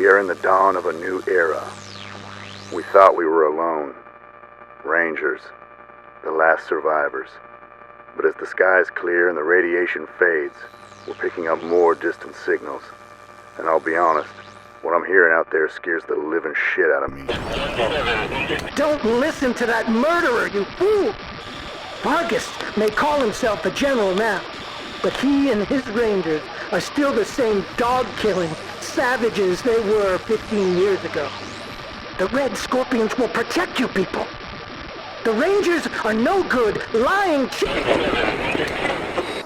We are in the dawn of a new era. We thought we were alone. Rangers, the last survivors. But as the skies clear and the radiation fades, we're picking up more distant signals. And I'll be honest, what I'm hearing out there scares the living shit out of me. Don't listen to that murderer, you fool! Vargas may call himself a general now, but he and his rangers are still the same dog-killing savages they were 15 years ago. The Red Scorpions will protect you people. The Rangers are no good, lying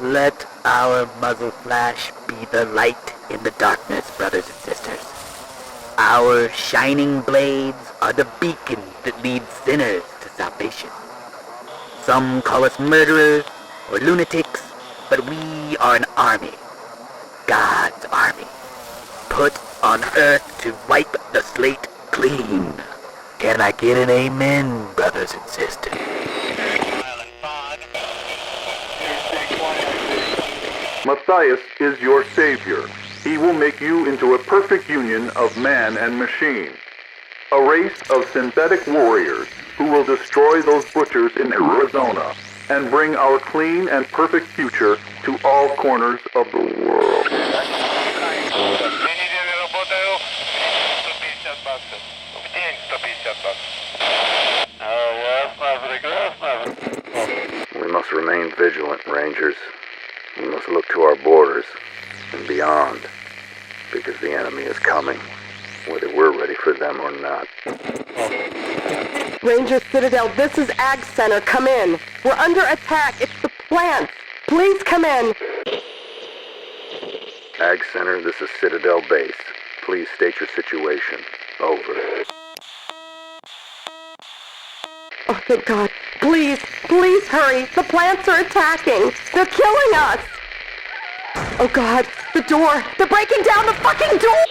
Let our muzzle flash be the light in the darkness, brothers and sisters. Our shining blades are the beacons that lead sinners to salvation. Some call us murderers or lunatics, but we are an army. God's army. Put on earth to wipe the slate clean. Can I get an amen, brothers and sisters? Matthias is your savior. He will make you into a perfect union of man and machine. A race of synthetic warriors who will destroy those butchers in Arizona and bring our clean and perfect future to all corners of the world. We must remain vigilant, Rangers. We must look to our borders and beyond, because the enemy is coming, whether we're ready for them or not. Ranger Citadel, this is Ag Center. Come in. We're under attack. It's the plants. Please come in. Ag Center, this is Citadel Base. Please state your situation. Over. Oh, thank God. Please, please hurry. The plants are attacking. They're killing us. Oh, God. The door. They're breaking down the fucking door.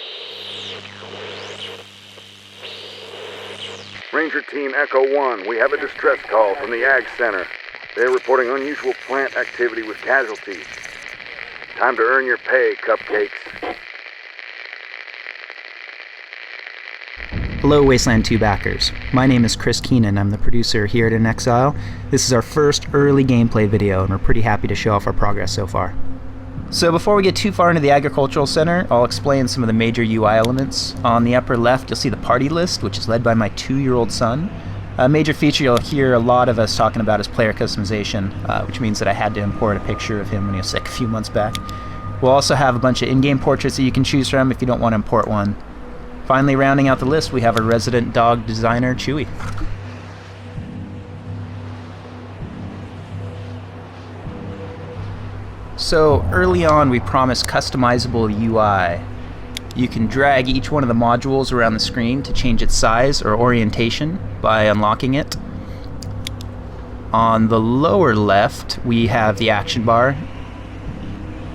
Ranger Team Echo 1, we have a distress call from the Ag Center. They're reporting unusual plant activity with casualties. Time to earn your pay, cupcakes. Hello Wasteland 2 backers. My name is Chris Keenan. I'm the producer here at InXile. This is our first early gameplay video and we're pretty happy to show off our progress so far. So before we get too far into the Agricultural Center, I'll explain some of the major UI elements. On the upper left, you'll see the party list, which is led by my 2-year-old son. A major feature you'll hear a lot of us talking about is player customization, which means that I had to import a picture of him when he was sick a few months back. We'll also have a bunch of in-game portraits that you can choose from if you don't want to import one. Finally, rounding out the list, we have our resident dog designer, Chewy. So early on, we promised customizable UI. You can drag each one of the modules around the screen to change its size or orientation by unlocking it. On the lower left, we have the action bar.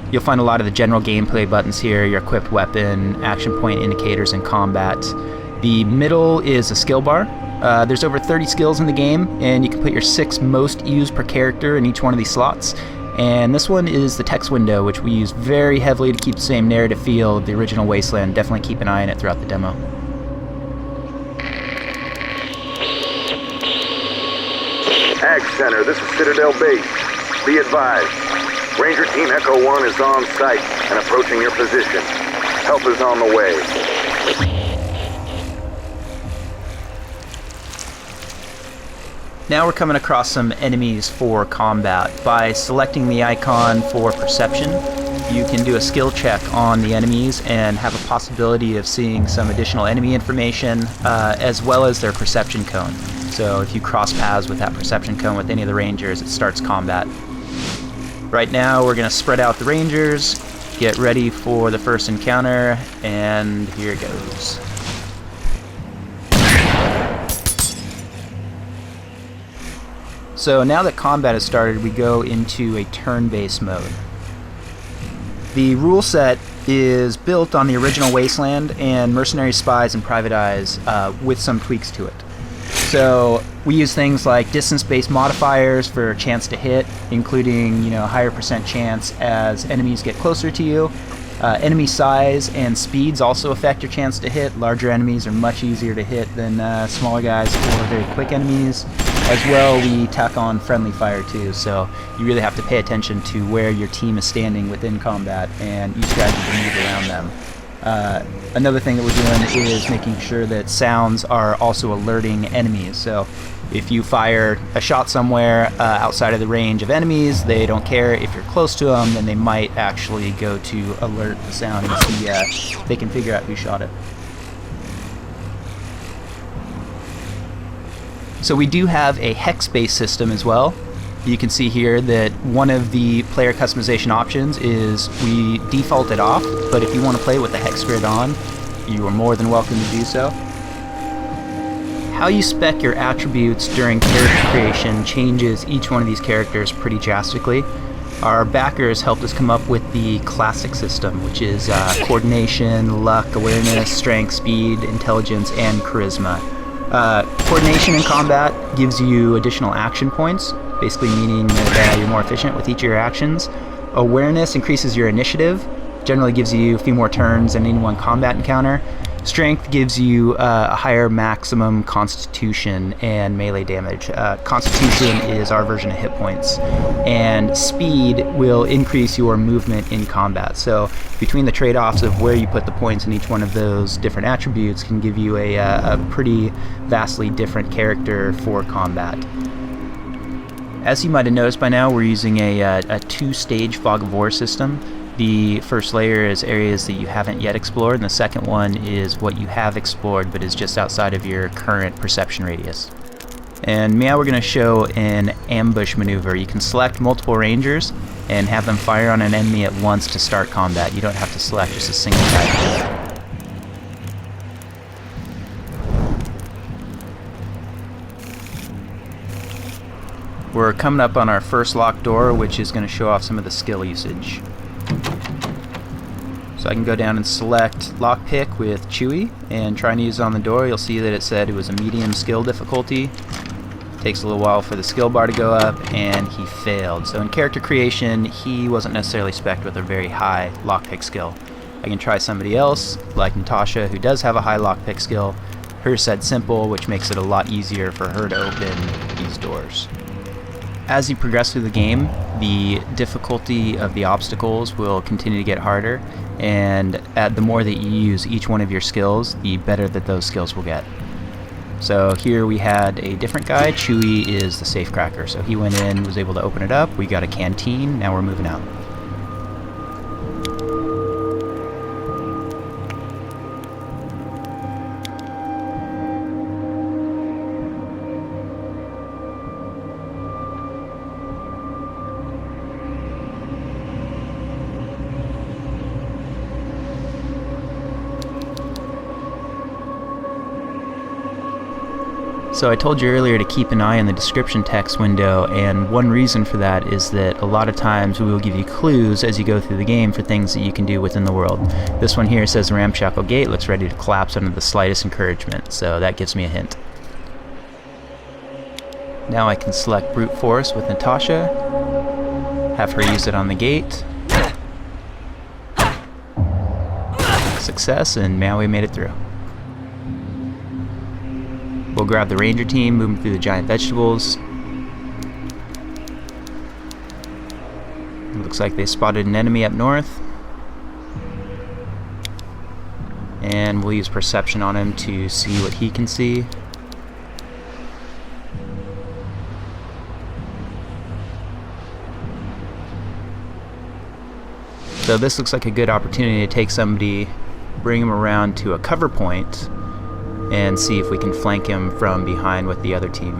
You'll find a lot of the general gameplay buttons here, your equipped weapon, action point indicators, and combat. The middle is a skill bar. There's over 30 skills in the game, and you can put your 6 most used per character in each one of these slots. And this one is the text window, which we use very heavily to keep the same narrative feel of the original Wasteland. Definitely keep an eye on it throughout the demo. Ag Center, this is Citadel Base. Be advised, Ranger Team Echo 1 is on site and approaching your position. Help is on the way. Now we're coming across some enemies for combat. By selecting the icon for perception, you can do a skill check on the enemies and have a possibility of seeing some additional enemy information as well as their perception cone. So if you cross paths with that perception cone with any of the Rangers, it starts combat. Right now we're going to spread out the Rangers, get ready for the first encounter, and here it goes. So now that combat has started, we go into a turn-based mode. The rule set is built on the original Wasteland and Mercenary Spies and Private Eyes with some tweaks to it. So we use things like distance-based modifiers for a chance to hit, including higher % chance as enemies get closer to you, Enemy size and speeds also affect your chance to hit. Larger enemies are much easier to hit than smaller guys or very quick enemies. As well, we tack on friendly fire too, so you really have to pay attention to where your team is standing within combat and use strategy to move around them. Another thing that we're doing is making sure that sounds are also alerting enemies. So if you fire a shot somewhere outside of the range of enemies, they don't care. If you're close to them, then they might actually go to alert the sound and see if they can figure out who shot it. So we do have a hex-based system as well. You can see here that one of the player customization options is we default it off, but if you want to play with the hex grid on, you are more than welcome to do so. How you spec your attributes during character creation changes each one of these characters pretty drastically. Our backers helped us come up with the classic system, which is coordination, luck, awareness, strength, speed, intelligence, and charisma. Coordination in combat gives you additional action points, basically meaning that you're more efficient with each of your actions. Awareness increases your initiative, generally gives you a few more turns than any one combat encounter. Strength gives you a higher maximum constitution and melee damage. Constitution is our version of hit points. And speed will increase your movement in combat. So between the trade-offs of where you put the points in each one of those different attributes can give you a pretty vastly different character for combat. As you might have noticed by now, we're using a two-stage fog of war system. The first layer is areas that you haven't yet explored, and the second one is what you have explored but is just outside of your current perception radius. And now we're going to show an ambush maneuver. You can select multiple rangers and have them fire on an enemy at once to start combat. You don't have to select just a single type. We're coming up on our first locked door, which is going to show off some of the skill usage. So I can go down and select lockpick with Chewy and try and use it on the door. You'll see that it said it was a medium skill difficulty. Takes a little while for the skill bar to go up, and he failed. So in character creation, he wasn't necessarily spec'd with a very high lockpick skill. I can try somebody else, like Natasha, who does have a high lockpick skill. Hers said simple, which makes it a lot easier for her to open these doors. As you progress through the game, the difficulty of the obstacles will continue to get harder, and the more that you use each one of your skills, the better that those skills will get. So here we had a different guy. Chewy is the safecracker, so he went in, was able to open it up. We got a canteen, now we're moving out. So I told you earlier to keep an eye on the description text window, and one reason for that is that a lot of times we will give you clues as you go through the game for things that you can do within the world. This one here says the ramshackle gate looks ready to collapse under the slightest encouragement, so that gives me a hint. Now I can select brute force with Natasha, have her use it on the gate. Success, and now we made it through. We'll grab the ranger team, move them through the giant vegetables. It looks like they spotted an enemy up north. And we'll use perception on him to see what he can see. So this looks like a good opportunity to take somebody, bring him around to a cover point, and see if we can flank him from behind with the other team.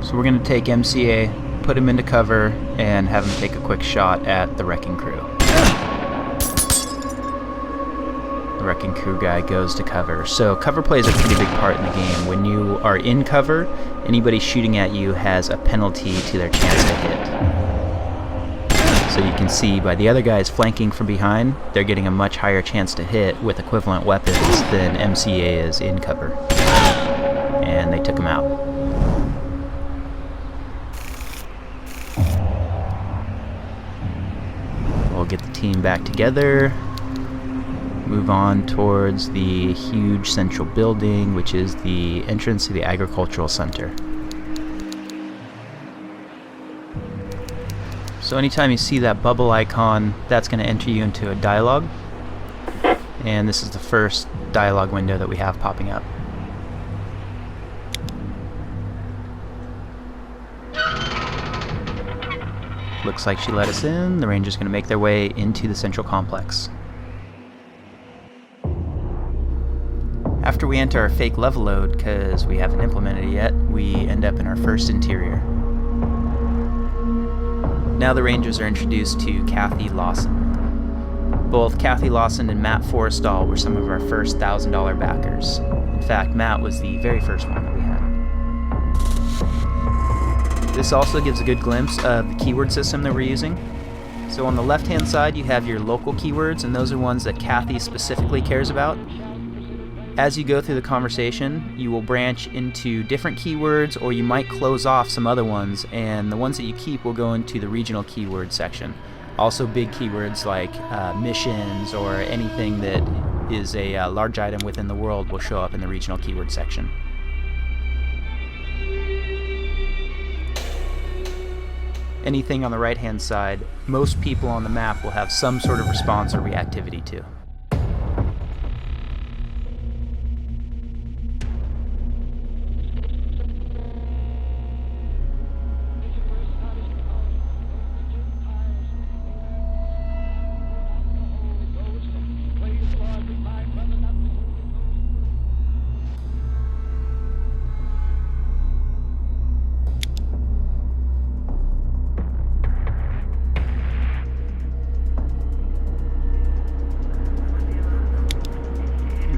So we're going to take MCA, put him into cover, and have him take a quick shot at the wrecking crew. The wrecking crew guy goes to cover. So cover plays a pretty big part in the game. When you are in cover, anybody shooting at you has a penalty to their chance to hit. So you can see by the other guys flanking from behind, they're getting a much higher chance to hit with equivalent weapons than MCA is in cover. And they took him out. We'll get the team back together, move on towards the huge central building, which is the entrance to the agricultural center. So anytime you see that bubble icon, that's going to enter you into a dialogue. And this is the first dialogue window that we have popping up. Looks like she let us in. The Rangers are going to make their way into the central complex. After we enter our fake level load, because we haven't implemented it yet, we end up in our first interior. Now the Rangers are introduced to Kathy Lawson. Both Kathy Lawson and Matt Forrestal were some of our first $1,000 backers. In fact, Matt was the very first one that we had. This also gives a good glimpse of the keyword system that we're using. So on the left-hand side, you have your local keywords, and those are ones that Kathy specifically cares about. As you go through the conversation, you will branch into different keywords, or you might close off some other ones, and the ones that you keep will go into the regional keyword section. Also big keywords like missions or anything that is a large item within the world will show up in the regional keyword section. Anything on the right-hand side, most people on the map will have some sort of response or reactivity to.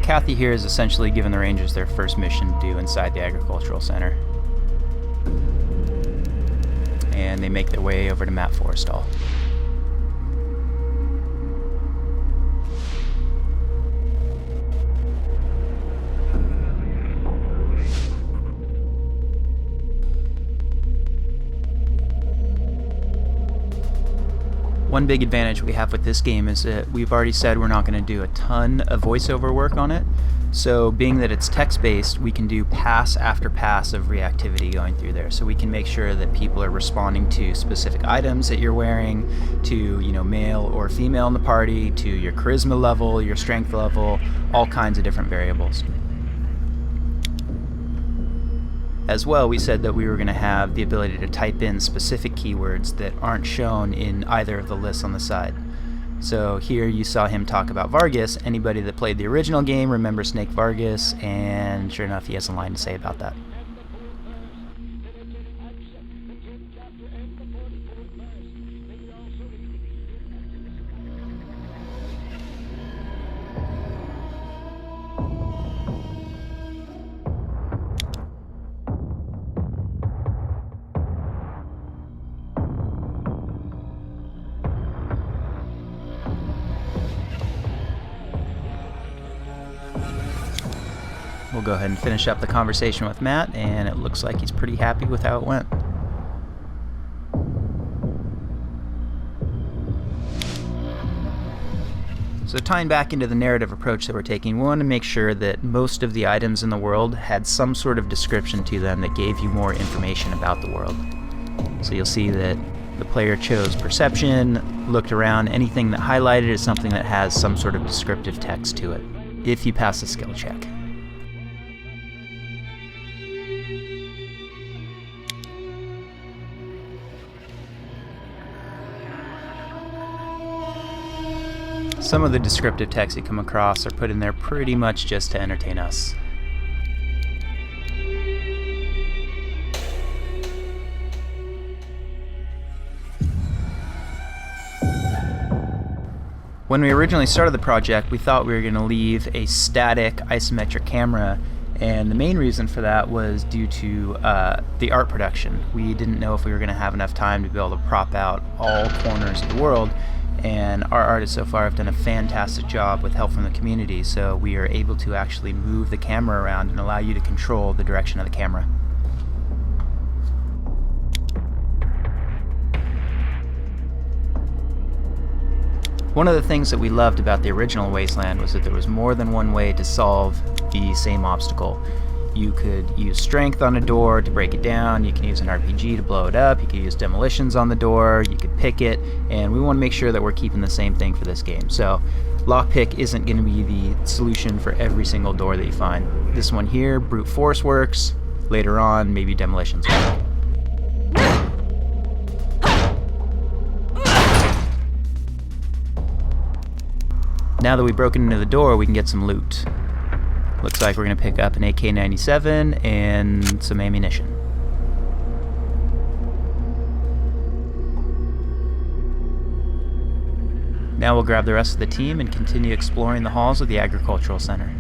Kathy here is essentially giving the Rangers their first mission to do inside the agricultural center. And they make their way over to Matt Forrestal. One big advantage we have with this game is that we've already said we're not going to do a ton of voiceover work on it. So being that it's text-based, we can do pass after pass of reactivity going through there. So we can make sure that people are responding to specific items that you're wearing, to, male or female in the party, to your charisma level, your strength level, all kinds of different variables. As well, we said that we were going to have the ability to type in specific keywords that aren't shown in either of the lists on the side. So here you saw him talk about Vargas. Anybody that played the original game remembers Snake Vargas, and sure enough, he has a line to say about that. We'll go ahead and finish up the conversation with Matt, and it looks like he's pretty happy with how it went. So tying back into the narrative approach that we're taking, we want to make sure that most of the items in the world had some sort of description to them that gave you more information about the world. So you'll see that the player chose perception, looked around, anything that highlighted is something that has some sort of descriptive text to it, if you pass the skill check. Some of the descriptive text you come across are put in there pretty much just to entertain us. When we originally started the project, we thought we were going to leave a static isometric camera And the main reason for that was due to the art production. We didn't know if we were going to have enough time to be able to prop out all corners of the world, and our artists so far have done a fantastic job with help from the community, so we are able to actually move the camera around and allow you to control the direction of the camera. One of the things that we loved about the original Wasteland was that there was more than one way to solve the same obstacle. You could use strength on a door to break it down, you can use an RPG to blow it up, you could use demolitions on the door, you could pick it, and we want to make sure that we're keeping the same thing for this game. So lockpick isn't going to be the solution for every single door that you find. This one here, brute force works. Later on, maybe demolitions. Now that we've broken into the door, we can get some loot. Looks like we're going to pick up an AK-97 and some ammunition. Now we'll grab the rest of the team and continue exploring the halls of the Agricultural Center.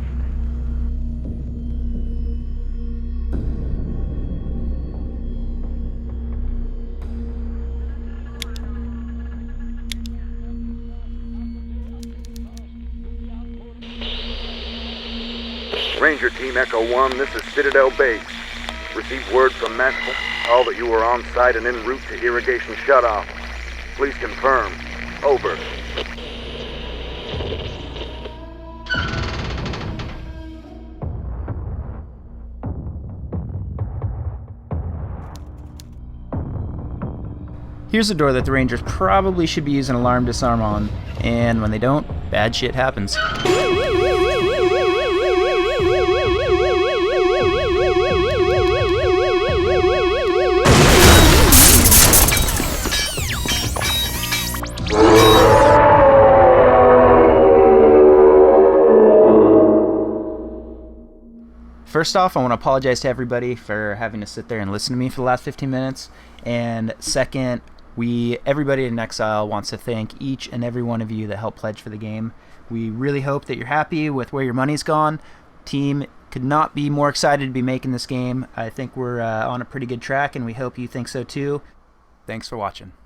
Ranger Team Echo 1, this is Citadel Base. Received word from Maxwell, all that you were on site and en route to irrigation shutoff. Please confirm. Over. Here's a door that the Rangers probably should be using alarm disarm on, and when they don't, bad shit happens. First off, I want to apologize to everybody for having to sit there and listen to me for the last 15 minutes. And second, everybody in InXile wants to thank each and every one of you that helped pledge for the game. We really hope that you're happy with where your money's gone. Team could not be more excited to be making this game. I think we're on a pretty good track, and we hope you think so too. Thanks for watching.